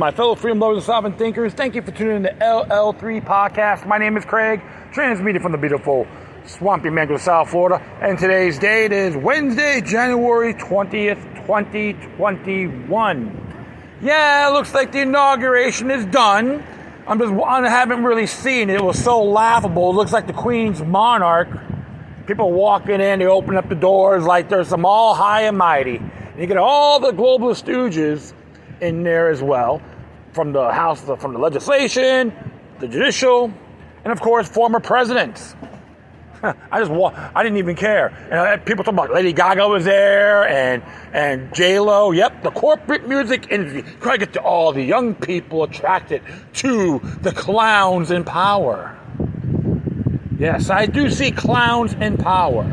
my fellow freedom lovers and sovereign thinkers. Thank you for tuning in to LL3 Podcast. My name is Craig, transmitting from the beautiful swampy Mango, South Florida. And today's date is Wednesday, January 20th, 2021. Yeah, it looks like the inauguration is done. I haven't really seen it. It was so laughable. It looks like the Queen's monarch. People walking in, they open up the doors like there's some all high and mighty. And you get all the globalist stooges in there as well, from the House, from the legislation, the judicial, and of course former presidents. I didn't even care. And people talking about Lady Gaga was there and J-Lo. Yep, the corporate music industry trying to get to all the young people attracted to the clowns in power. Yes, I do see clowns in power.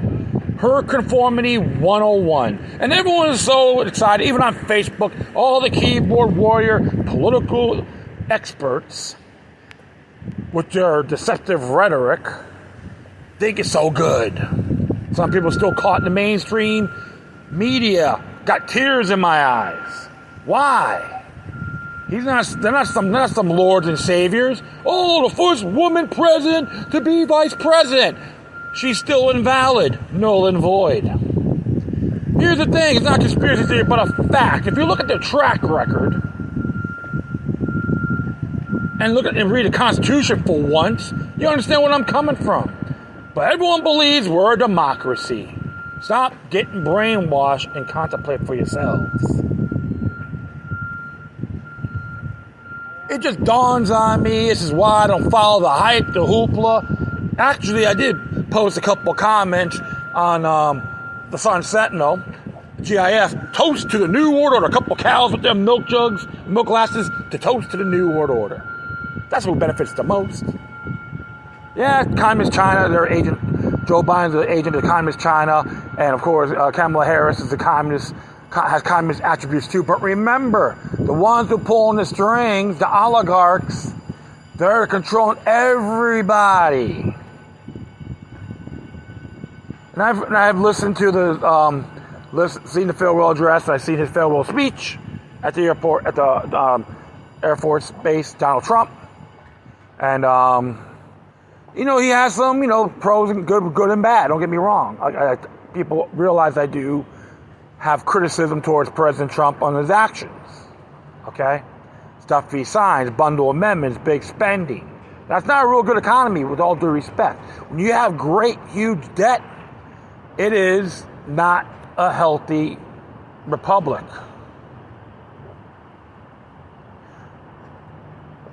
Her conformity 101. And everyone is so excited, even on Facebook, all the keyboard warrior political experts with their deceptive rhetoric think it's so good. Some people still caught in the mainstream media. Got tears in my eyes. Why? They're not some lords and saviors. Oh, the first woman president to be vice president. She's still invalid, null and void. Here's the thing, it's not conspiracy theory, but a fact. If you look at their track record and read the Constitution for once, you understand where I'm coming from. But everyone believes we're a democracy. Stop getting brainwashed and contemplate for yourselves. It just dawns on me, this is why I don't follow the hype, the hoopla. Actually, I did post a couple of comments on the Sun Sentinel, GIF, toast to the New World Order. A couple of cows with their milk jugs, milk glasses, to toast to the New World Order. That's what benefits the most. Yeah, Communist China, their agent, Joe Biden's the agent of the Communist China, and of course, Kamala Harris is has communist attributes too. But remember, the ones who pull on the strings, the oligarchs, they're controlling everybody. And I've listened to seen the farewell address, and I've seen his farewell speech at the airport, at the Air Force Base, Donald Trump. And, he has some, pros and good and bad. Don't get me wrong. People realize I do have criticism towards President Trump on his actions. Okay? Stuff he signs, bundle amendments, big spending. That's not a real good economy, with all due respect. When you have great, huge debt, it is not a healthy republic.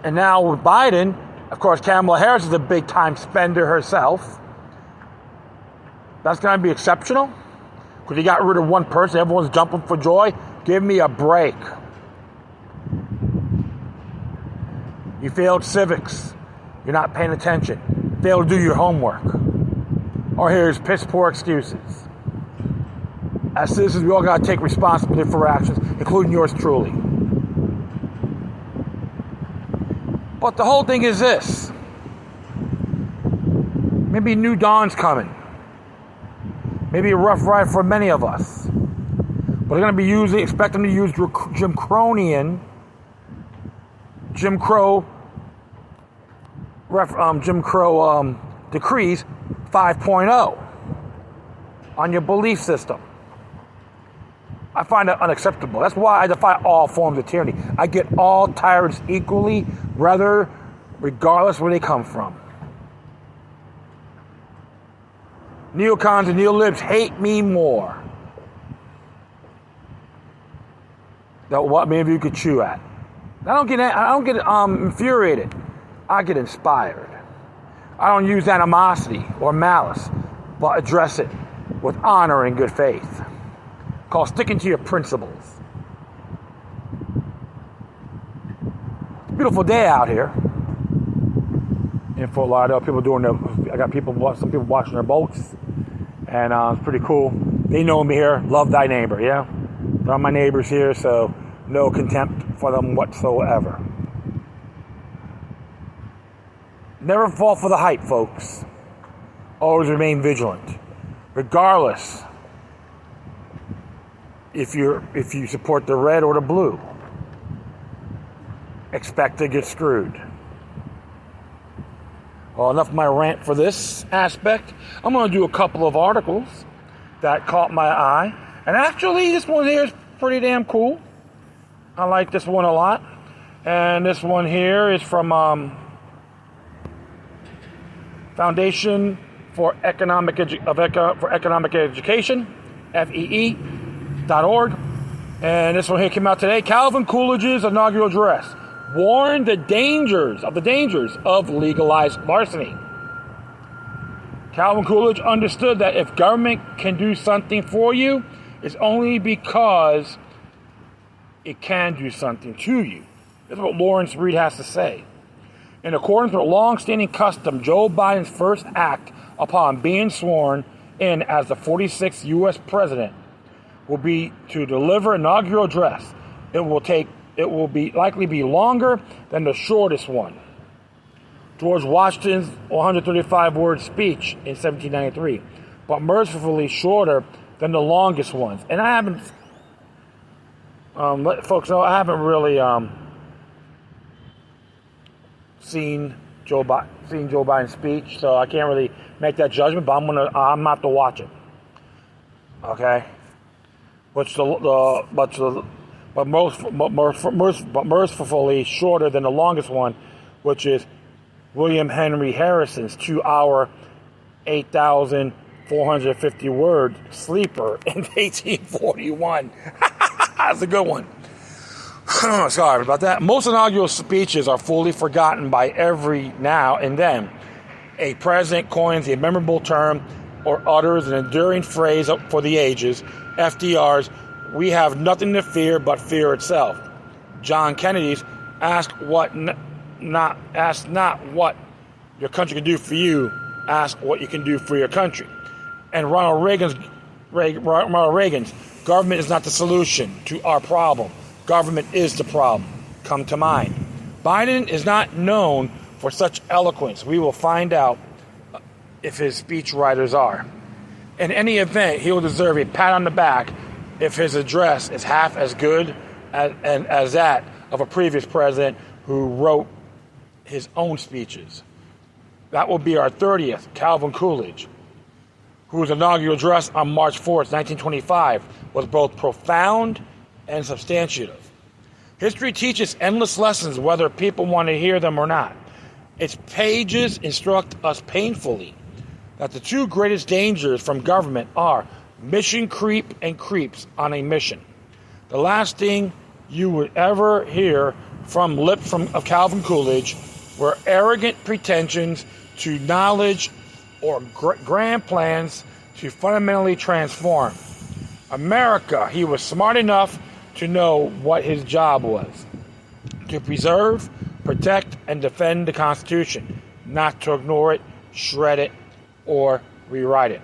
And now with Biden, of course, Kamala Harris is a big-time spender herself. That's going to be exceptional. Because you got rid of one person, everyone's jumping for joy. Give me a break. You failed civics. You're not paying attention. Failed to do your homework. Or here's piss poor excuses. As citizens, we all got to take responsibility for our actions, including yours truly. But the whole thing is this. Maybe new dawn's coming. Maybe a rough ride for many of us. But they're going to be expect them to use Jim Crow decrees 5.0 on your belief system. I find that unacceptable. That's why I defy all forms of tyranny. I get all tyrants equally, regardless where they come from. Neocons and neolibs hate me more. That what maybe you could chew at. I don't get infuriated. I get inspired. I don't use animosity or malice, but address it with honor and good faith. Called sticking to your principles. Beautiful day out here in Fort Lauderdale. I got some people washing their boats, and it's pretty cool. They know me here. Love thy neighbor, yeah? They're my neighbors here, so no contempt for them whatsoever. Never fall for the hype, folks. Always remain vigilant, regardless if you support the red or the blue. expect to get screwed. Well, enough of my rant for this aspect. I'm going to do a couple of articles that caught my eye. And actually, this one here is pretty damn cool. I like this one a lot. And this one here is from Foundation for Economic Education, FEE.org. And this one here came out today. Calvin Coolidge's inaugural address warned the dangers of legalized larceny. Calvin Coolidge understood that if government can do something for you, it's only because it can do something to you. This is what Lawrence Reed has to say. In accordance with a long-standing custom, Joe Biden's first act upon being sworn in as the 46th U.S. president will be to deliver an inaugural address. It will likely be longer than the shortest one. George Washington's 135-word speech in 1793, but mercifully shorter than the longest ones. And I haven't, let folks know, I haven't really seen Joe Biden's speech, so I can't really make that judgment. But I'm gonna have to watch it. Okay, but mercifully shorter than the longest one, which is William Henry Harrison's 2-hour, 8,450 word sleeper in 1841. That's a good one. Sorry about that. Most inaugural speeches are fully forgotten by every now and then. A president coins a memorable term or utters an enduring phrase for the ages. FDR's "We have nothing to fear but fear itself." John Kennedy's "Ask not what your country can do for you. Ask what you can do for your country." And Ronald Reagan's "Government is not the solution to our problem. Government is the problem." Come to mind. Biden is not known for such eloquence. We will find out if his speechwriters are. In any event, he will deserve a pat on the back if his address is half as good as that of a previous president who wrote his own speeches. That will be our 30th, Calvin Coolidge, whose inaugural address on March 4th, 1925, was both profound and substantive. History teaches endless lessons whether people want to hear them or not. Its pages instruct us painfully that the two greatest dangers from government are mission creep and creeps on a mission. The last thing you would ever hear from lips of Calvin Coolidge were arrogant pretensions to knowledge or grand plans to fundamentally transform America. He was smart enough to know what his job was: to preserve, protect, and defend the Constitution, not to ignore it, shred it, or rewrite it.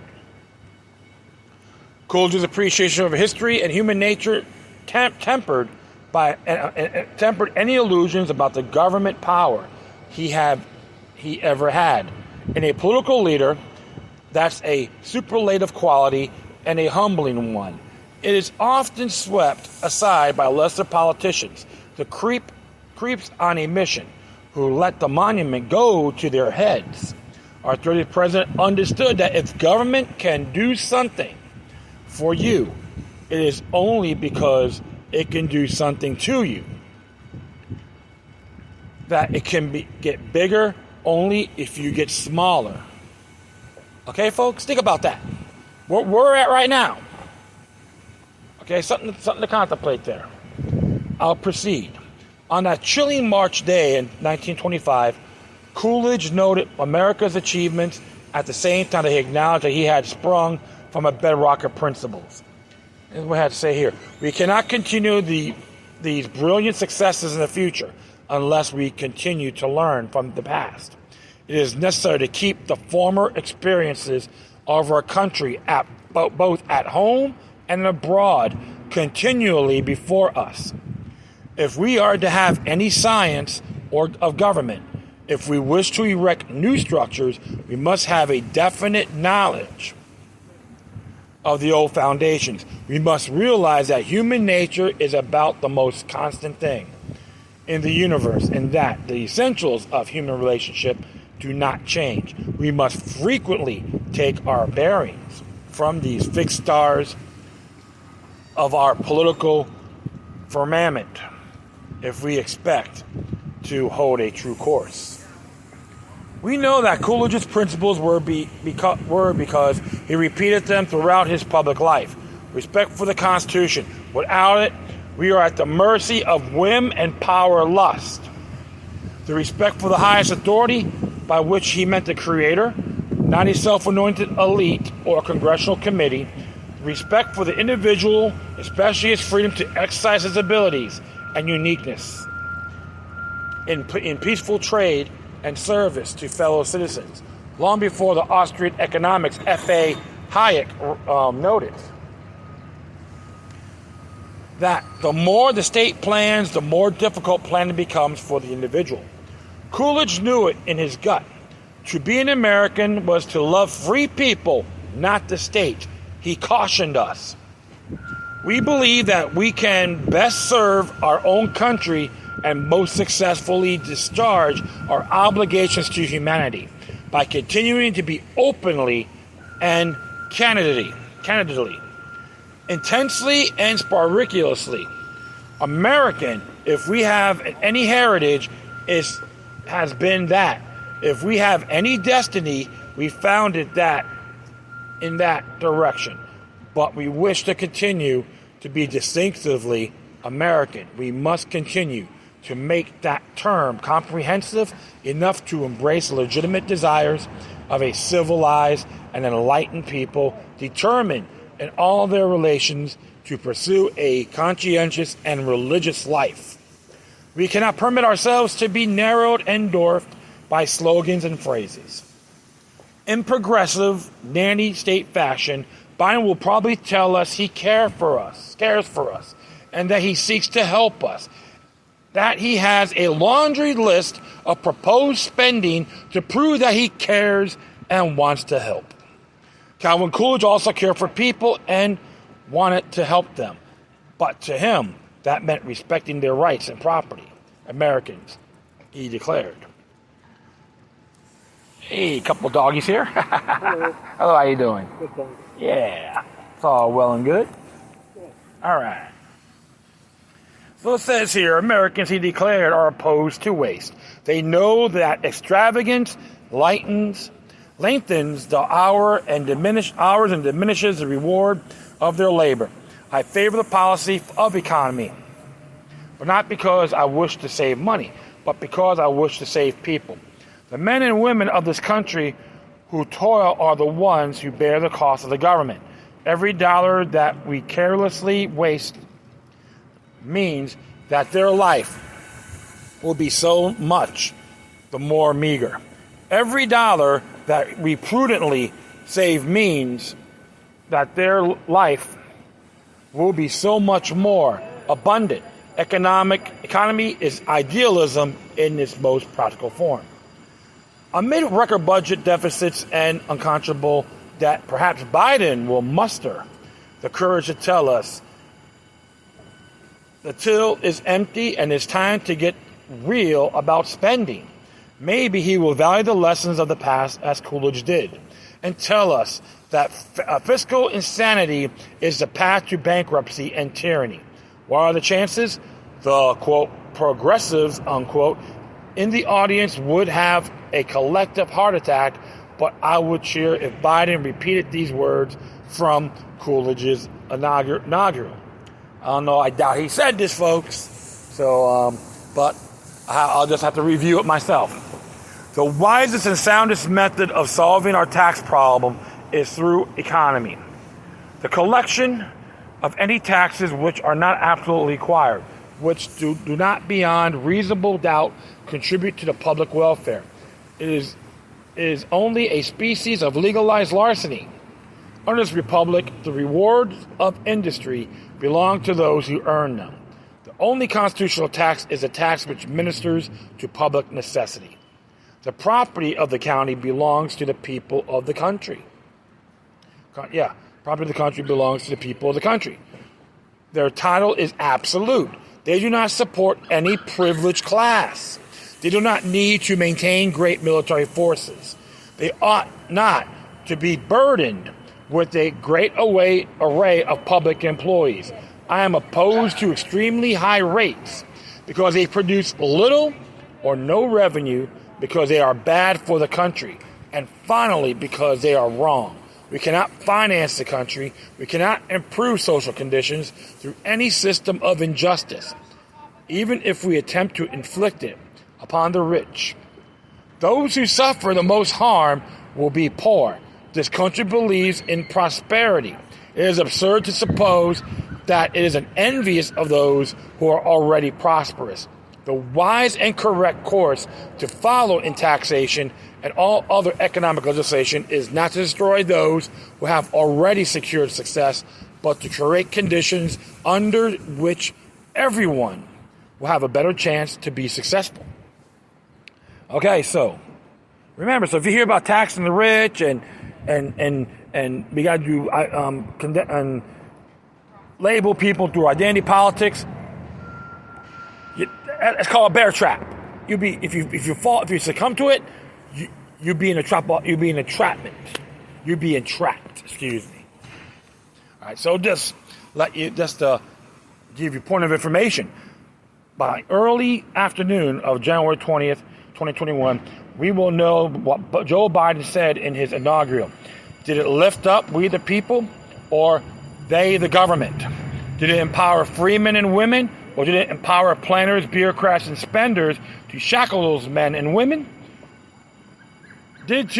Coolidge's appreciation of history and human nature tempered any illusions about the government power he ever had. In a political leader, that's a superlative quality and a humbling one. It is often swept aside by lesser politicians, the creeps on a mission, who let the monument go to their heads. Our 30th president understood that if government can do something for you, it is only because it can do something to you. That it can get bigger only if you get smaller. Okay, folks? Think about that. Where we're at right now. Okay, something to contemplate there. I'll proceed. On that chilling March day in 1925, Coolidge noted America's achievements at the same time that he acknowledged that he had sprung from a bedrock of principles. And what I had to say here: we cannot continue these brilliant successes in the future unless we continue to learn from the past. It is necessary to keep the former experiences of our country both at home and abroad continually before us. If we are to have any science or of government, if we wish to erect new structures, we must have a definite knowledge of the old foundations. We must realize that human nature is about the most constant thing. in the universe, and that the essentials of human relationship do not change. We must frequently take our bearings from these fixed stars of our political firmament if we expect to hold a true course. We know that Coolidge's principles were because he repeated them throughout his public life. Respect for the Constitution. Without it, we are at the mercy of whim and power lust. The respect for the highest authority, by which he meant the Creator, not a self-anointed elite or congressional committee. Respect for the individual, especially his freedom to exercise his abilities and uniqueness in peaceful trade and service to fellow citizens, long before the Austrian economics F.A. Hayek noted that the more the state plans, the more difficult planning becomes for the individual. Coolidge knew it in his gut. To be an American was to love free people, not the state. He cautioned us. We believe that we can best serve our own country and most successfully discharge our obligations to humanity by continuing to be openly and candidly, intensely and scrupulously American. If we have any heritage, has been that. If we have any destiny, we found it that in that direction. But we wish to continue to be distinctively American. We must continue to make that term comprehensive enough to embrace legitimate desires of a civilized and enlightened people determined in all their relations to pursue a conscientious and religious life. We cannot permit ourselves to be narrowed and dwarfed by slogans and phrases. In progressive, nanny state fashion, Biden will probably tell us he cares for us, and that he seeks to help us, that he has a laundry list of proposed spending to prove that he cares and wants to help. Calvin Coolidge also cared for people and wanted to help them. But to him, that meant respecting their rights and property. Americans, he declared. Hey, a couple of doggies here. Hello. Hello, how you doing? Good, thanks. Yeah, it's all well and good. Good. All right. So it says here, Americans, he declared, are opposed to waste. They know that extravagance lengthens the hours and diminishes the reward of their labor. I favor the policy of economy, but not because I wish to save money, but because I wish to save people. The men and women of this country who toil are the ones who bear the cost of the government. Every dollar that we carelessly waste means that their life will be so much the more meager. Every dollar that we prudently save means that their life will be so much more abundant. Economy is idealism in its most practical form. Amid record budget deficits and unconscionable debt, perhaps Biden will muster the courage to tell us the till is empty and it's time to get real about spending. Maybe he will value the lessons of the past as Coolidge did and tell us that fiscal insanity is the path to bankruptcy and tyranny. What are the chances? The, quote, progressives, unquote, in the audience would have a collective heart attack, but I would cheer if Biden repeated these words from Coolidge's inaugural. I don't know, I doubt he said this, folks. So, but I'll just have to review it myself. The wisest and soundest method of solving our tax problem is through economy. The collection of any taxes which are not absolutely required, which do not beyond reasonable doubt contribute to the public welfare. It is only a species of legalized larceny. Under this republic, the rewards of industry belong to those who earn them. The only constitutional tax is a tax which ministers to public necessity. The property of the county belongs to the people of the country. Property of the country belongs to the people of the country. Their title is absolute. They do not support any privileged class. They do not need to maintain great military forces. They ought not to be burdened with a great array of public employees. I am opposed to extremely high rates because they produce little or no revenue, because they are bad for the country, and finally, because they are wrong. We cannot finance the country. We cannot improve social conditions through any system of injustice, even if we attempt to inflict it upon the rich. Those who suffer the most harm will be poor. This country believes in prosperity. It is absurd to suppose that it is envious of those who are already prosperous. The wise and correct course to follow in taxation and all other economic legislation is not to destroy those who have already secured success, but to create conditions under which everyone will have a better chance to be successful. Okay, so remember, if you hear about taxing the rich and we got to do label people through identity politics, it's called a bear trap. If you succumb to it, you'd be in a trap. You'd be in entrapment. You'd be entrapped. Excuse me. All right. So just to give you a point of information, by early afternoon of January 20th, 2021, we will know what Joe Biden said in his inaugural. Did it lift up we the people, or they the government? Did it empower free men and women, or did it empower planners, bureaucrats, and spenders to shackle those men and women? Did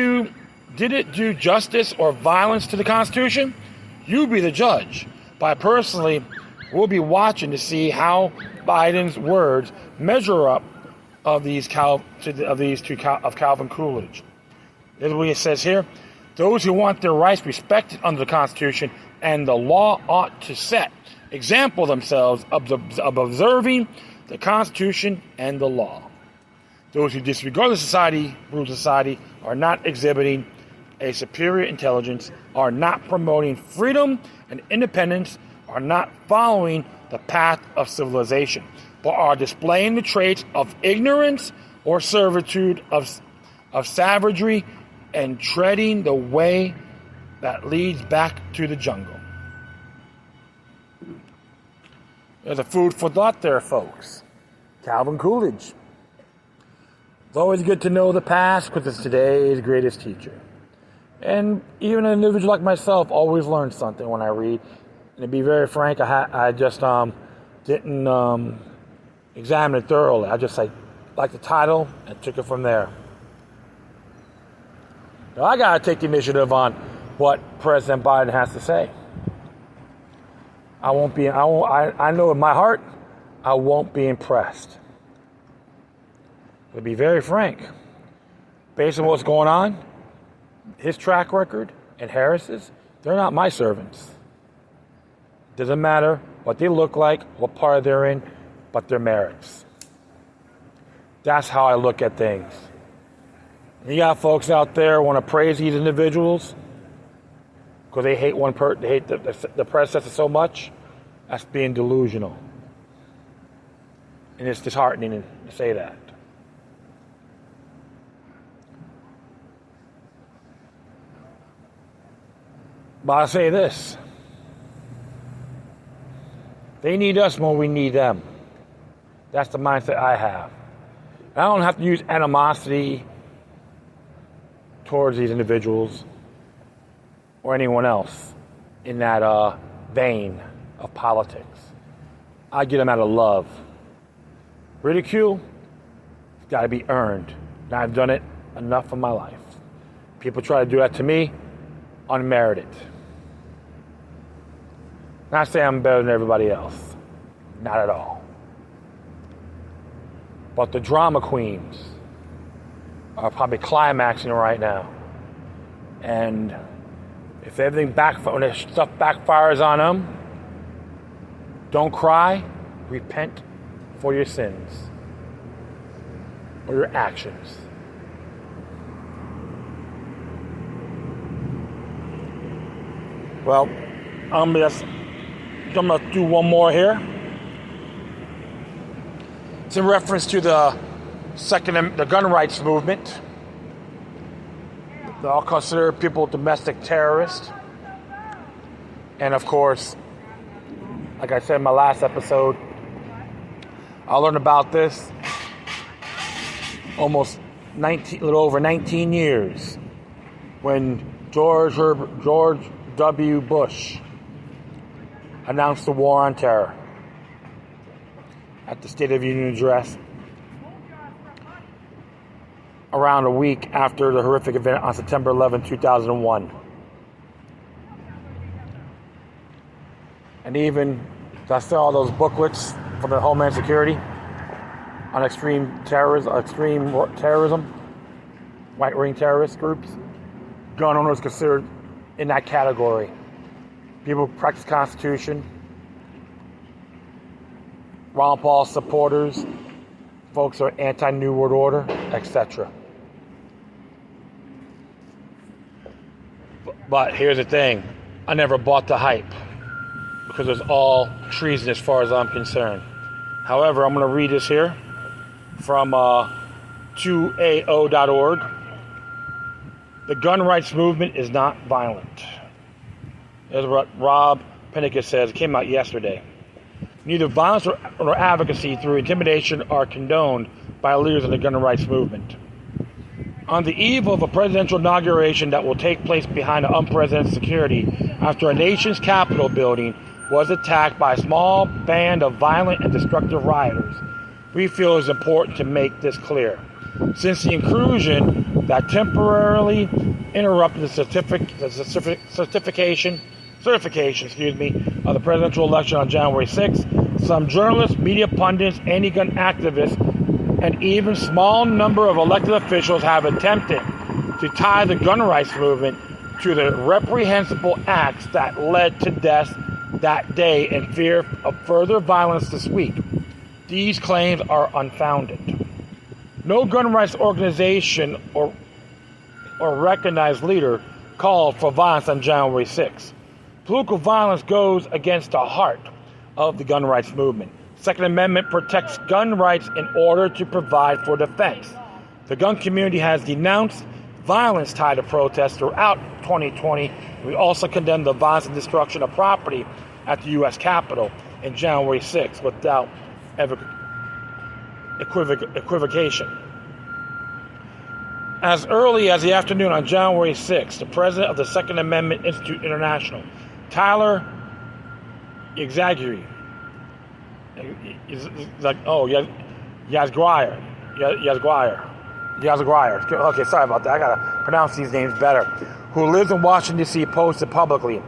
it do justice or violence to the Constitution? You be the judge. But personally, we'll be watching to see how Biden's words measure up of Calvin Coolidge. This is what it says here. Those who want their rights respected under the Constitution and the law ought to set example themselves of observing the Constitution and the law. Those who disregard the rules of society, are not exhibiting a superior intelligence, are not promoting freedom and independence, are not following the path of civilization, but are displaying the traits of ignorance or servitude, of savagery, and treading the way that leads back to the jungle. There's a food for thought there, folks. Calvin Coolidge. It's always good to know the past because it's today's greatest teacher. And even an individual like myself always learns something when I read. And to be very frank, I just didn't examine it thoroughly. I just like the title and took it from there. Now I gotta take the initiative on what President Biden has to say. I know in my heart, I won't be impressed. To be very frank, based on what's going on, his track record and Harris's, they're not my servants. Doesn't matter what they look like, what party they're in, but their merits. That's how I look at things. You got folks out there want to praise these individuals because they hate they hate the predecessor so much. That's being delusional. And it's disheartening to say that. But I'll say this. They need us more than we need them. That's the mindset I have. I don't have to use animosity towards these individuals or anyone else in that vein of politics. I get them out of love. Ridicule, it's got to be earned. And I've done it enough in my life. People try to do that to me, unmerited. Not saying I'm better than everybody else. Not at all. But the drama queens are probably climaxing right now. And if everything when this stuff backfires on them, don't cry, repent for your sins or your actions. Well, I'm gonna do one more here. It's in reference to the gun rights movement. They all consider people domestic terrorists. And of course, like I said in my last episode, I learned about this a little over 19 years when George W. Bush announced the war on terror at the State of the Union address around a week after the horrific event on September 11, 2001. And even, I saw all those booklets from the Homeland Security on extreme terrorism, right-wing terrorist groups. Gun owners considered in that category. People who practice Constitution, Ron Paul supporters, folks who are anti-New World Order, etc. But here's the thing. I never bought the hype because it's all treason as far as I'm concerned. However, I'm going to read this here from 2AO.org. The gun rights movement is not violent. That's what Rob Pinnicus says. It came out yesterday. Neither violence nor advocacy through intimidation are condoned by leaders of the gun rights movement. On the eve of a presidential inauguration that will take place behind unprecedented security after a nation's Capitol building was attacked by a small band of violent and destructive rioters, we feel it is important to make this clear. Since the intrusion that temporarily interrupted the certification of the presidential election on January 6th, some journalists, media pundits, anti-gun activists, and even small number of elected officials have attempted to tie the gun rights movement to the reprehensible acts that led to deaths that day in fear of further violence this week. These claims are unfounded. No gun rights organization or recognized leader called for violence on January 6th. Political violence goes against the heart of the gun rights movement. The Second Amendment protects gun rights in order to provide for defense. The gun community has denounced violence tied to protests throughout 2020. We also condemn the violence and destruction of property at the U.S. Capitol in January 6th without equivocation. As early as the afternoon on January 6th, the president of the Second Amendment Institute International, Tyler Yazgari, Yazgari. Okay, sorry about that. I gotta pronounce these names better. Who lives in Washington, D.C., posted publicly,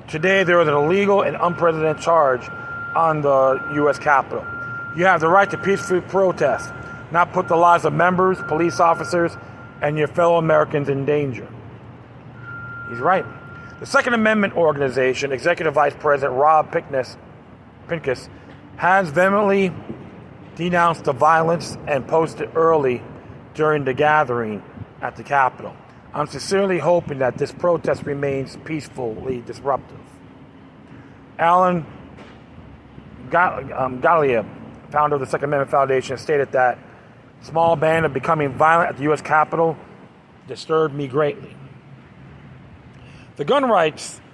today there is an illegal and unprecedented charge on the U.S. Capitol. You have the right to peacefully protest, not put the lives of members, police officers, and your fellow Americans in danger. He's right. The Second Amendment Organization, Executive Vice President Rob Pinnicus, has vehemently denounced the violence and posted early during the gathering at the Capitol. I'm sincerely hoping that this protest remains peacefully disruptive. Alan Gallia, founder of the Second Amendment Foundation, stated that small band of becoming violent at the U.S. Capitol disturbed me greatly. The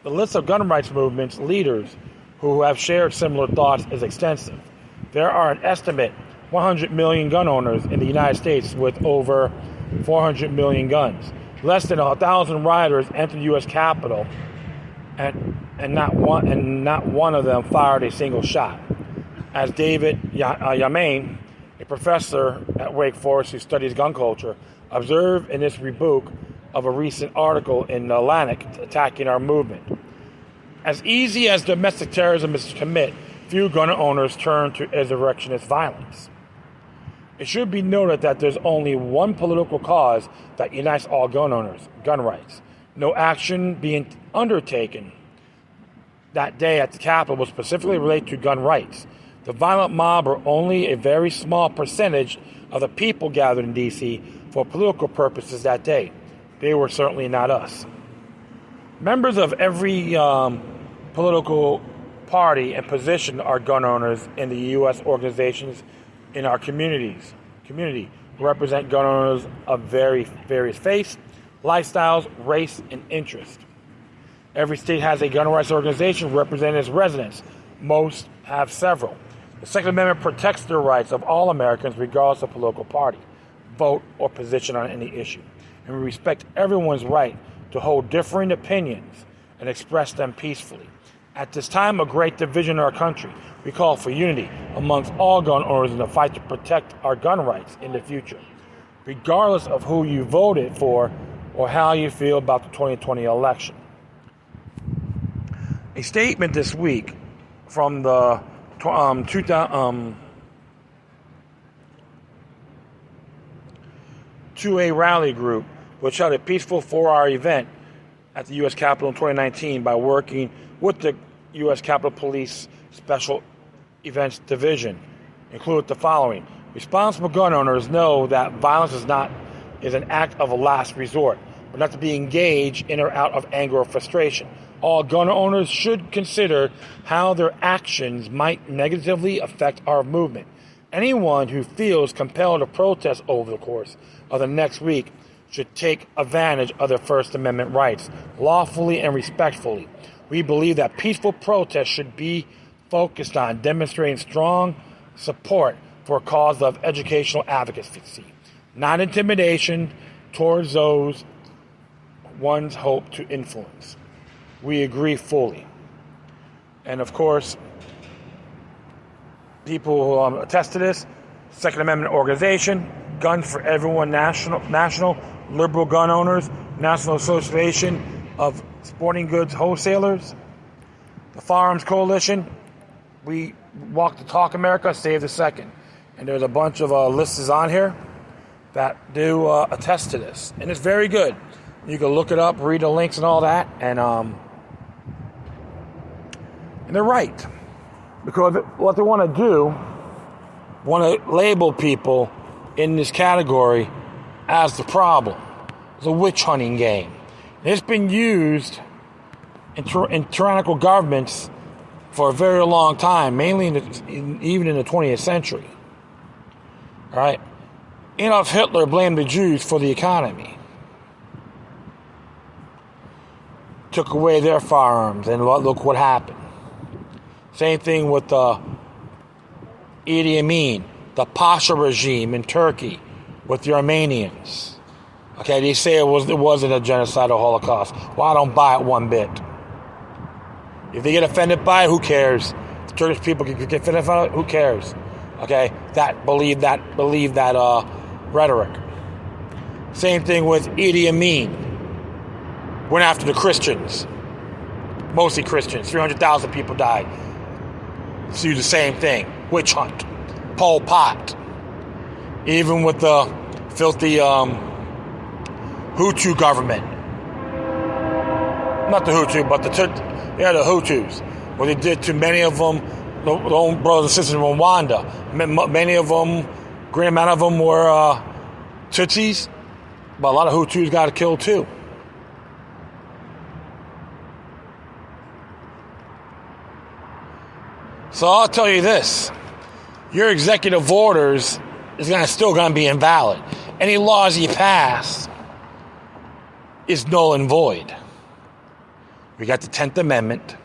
list of gun rights movements leaders who have shared similar thoughts is extensive. There are an estimate 100 million gun owners in the United States with over 400 million guns. Less than 1,000 rioters entered the U.S. Capitol, and not one of them fired a single shot. As David Yamain, a professor at Wake Forest who studies gun culture, observed in this rebuke of a recent article in The Atlantic attacking our movement. As easy as domestic terrorism is to commit, few gun owners turn to insurrectionist violence. It should be noted that there's only one political cause that unites all gun owners: gun rights. No action being undertaken that day at the Capitol was specifically related to gun rights. The violent mob were only a very small percentage of the people gathered in D.C. for political purposes that day. They were certainly not us. Members of every political party and position are gun owners in the U.S. organizations in our community who represent gun owners of various faiths, lifestyles, race, and interest. Every state has a gun rights organization representing its residents. Most have several. The Second Amendment protects the rights of all Americans regardless of political party, vote, or position on any issue. And we respect everyone's right to hold differing opinions and express them peacefully. At this time of great division in our country, we call for unity amongst all gun owners in the fight to protect our gun rights in the future, regardless of who you voted for or how you feel about the 2020 election. A statement this week from the 2A rally group, which held a peaceful 4-hour event at the U.S. Capitol in 2019 by working with the U.S. Capitol Police Special Events Division, included the following. Responsible gun owners know that violence is an act of a last resort, but not to be engaged in or out of anger or frustration. All gun owners should consider how their actions might negatively affect our movement. Anyone who feels compelled to protest over the course of the next week should take advantage of their First Amendment rights, lawfully and respectfully. We believe that peaceful protest should be focused on demonstrating strong support for a cause of educational advocacy, not intimidation towards those one's hope to influence. We agree fully. And of course, people who attest to this, Second Amendment organization, Guns for Everyone National Liberal Gun Owners, National Association of Sporting Goods Wholesalers, the Firearms Coalition, We Walk the Talk America, Save the Second. And there's a bunch of lists on here that do attest to this. And it's very good. You can look it up, read the links and all that, and they're right. Because what they want to do, want to label people in this category as the problem. It's a witch hunting game. And it's been used in tyrannical governments for a very long time, mainly even in the 20th century. All right? Adolf Hitler blamed the Jews for the economy. Took away their firearms, and look what happened. Same thing with Idi Amin, the Pasha regime in Turkey with the Armenians. Okay, they say it wasn't a genocidal Holocaust. Well, I don't buy it one bit. If they get offended by it, who cares? If Turkish people get offended by it, who cares? Okay, believe that rhetoric. Same thing with Idi Amin. Went after the Christians, mostly Christians. 300,000 people died. So do the same thing. Witch hunt. Pol Pot. Even with the filthy Hutu government. Not the Hutu, but the Hutus. What they did to many of them, their own brothers and sisters in Rwanda. Many of them, great amount of them were Tutsis, but a lot of Hutus got killed too. So I'll tell you this, your executive orders is still going to be invalid. Any laws you pass is null and void. We got the 10th Amendment.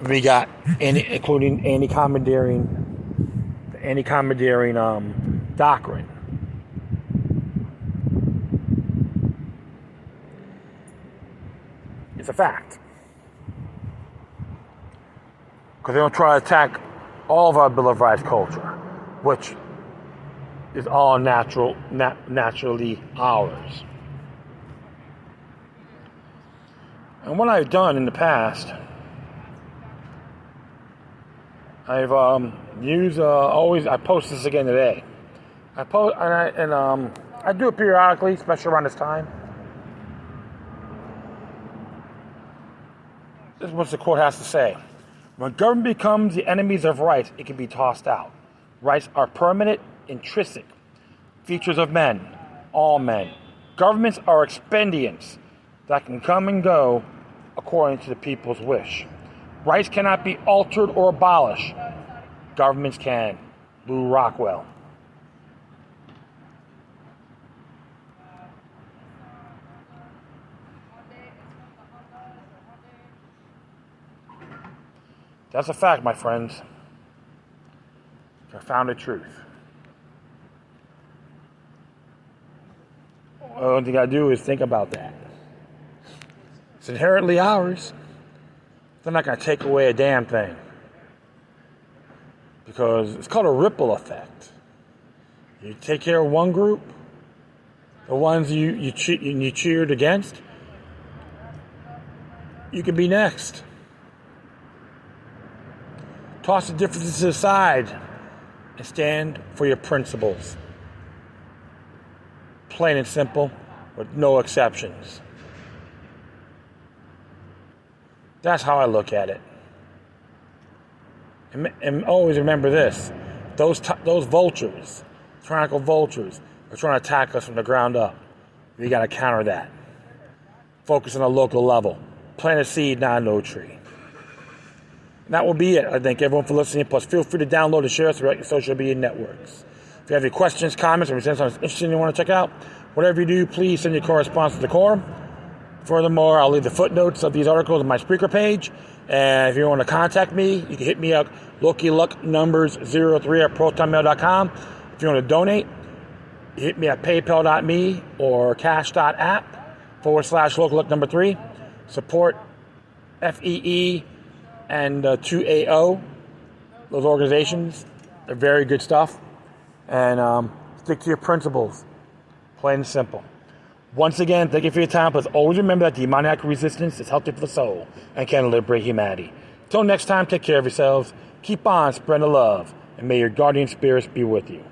We got including anti-commandeering doctrine. It's a fact. Because they don't try to attack all of our Bill of Rights culture, which is all naturally ours. And what I've done in the past, I've used I post this again today. I do it periodically, especially around this time. This is what the court has to say. When government becomes the enemies of rights, it can be tossed out. Rights are permanent, intrinsic features of men, all men. Governments are expedients that can come and go according to the people's wish. Rights cannot be altered or abolished. Governments can. Lou Rockwell. That's a fact, my friends. Profounded truth. All you gotta do is think about that. It's inherently ours. They're not gonna take away a damn thing. Because it's called a ripple effect. You take care of one group, the ones you cheered against, you can be next. Toss the differences aside and stand for your principles. Plain and simple, with no exceptions. That's how I look at it. And always remember this: those vultures, tyrannical vultures, are trying to attack us from the ground up. We got to counter that. Focus on a local level. Plant a seed, not no tree. And that will be it. I thank everyone for listening. Plus, feel free to download and share us throughout your social media networks. If you have any questions, comments, or something interesting you want to check out, whatever you do, please send your correspondence to the core. Furthermore, I'll leave the footnotes of these articles on my Spreaker page. And if you want to contact me, you can hit me up, LokiLuckNumbers03@protonmail.com. If you want to donate, hit me at paypal.me or cash.app/LokiLuckNumber3. Support FEE and 2AO. Those organizations are very good stuff. And stick to your principles. Plain and simple. Once again, thank you for your time. But always remember that demoniac resistance is healthy for the soul and can liberate humanity. Till next time, take care of yourselves. Keep on spreading the love. And may your guardian spirits be with you.